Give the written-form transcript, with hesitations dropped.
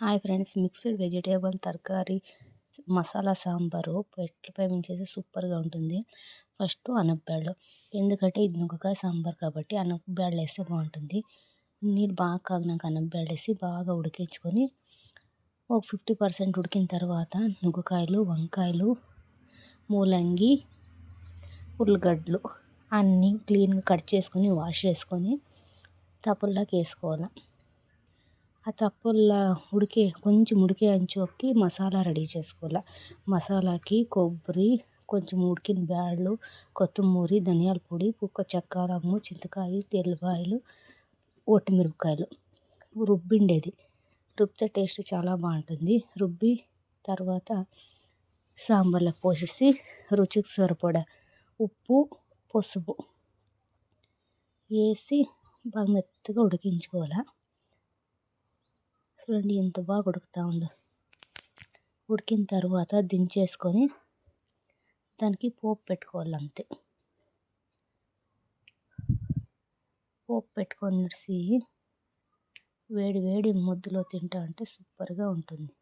Hi friends, mixed vegetable తరకారీ మసాలా సాంబారు ఎట్ల మేము చేస్తే సూపర్గా ఉంటుంది. ఫస్ట్ అనపబ్యాళ్ళు, ఎందుకంటే ఇది నుగ్గకాయ సాంబార్ కాబట్టి అనపబ్యాళ్ళు వేస్తే బాగుంటుంది. నీళ్ళు బాగా కాగినాక అనపబ్యాళ్ళు వేసి బాగా ఉడికించుకొని ఒక 50% ఉడికిన తర్వాత నుగ్గకాయలు, వంకాయలు, ముల్లంగి, ఉల్లిగడ్డలు అన్నీ క్లీన్గా కట్ చేసుకొని వాష్ చేసుకొని తప్పుల్లోకి వేసుకోవాలి. ఆ తప్పుల్లో కొంచెం ఉడికే అంచుకి మసాలా రెడీ చేసుకోవాలి. మసాలాకి కొబ్బరి, కొంచెం ఉడికిన బ్యాళ్ళు, కొత్తిమీర, ధనియాల పొడి, చెక్క, లవంగము, చింతకాయ, తెల్లపాయలు, ఒట్టిమిరపకాయలు రుబ్బిండేది. రుబ్బితే టేస్ట్ చాలా బాగుంటుంది. రుబ్బి తర్వాత సాంబార్లో పోసేసి రుచికి సరిపడా ఉప్పు, పసుపు వేసి బాగా మెత్తగా ఉడికించుకోవాలి. చూడండి ఎంత బాగా ఉడుకుతూ ఉందో. ఉడికిన తర్వాత దించేసుకొని దానికి పోపు పెట్టుకోవాలి అంతే. పోపు పెట్టుకొనేసి వేడి వేడి ముద్దలో తింటా ఉంటే సూపర్గా ఉంటుంది.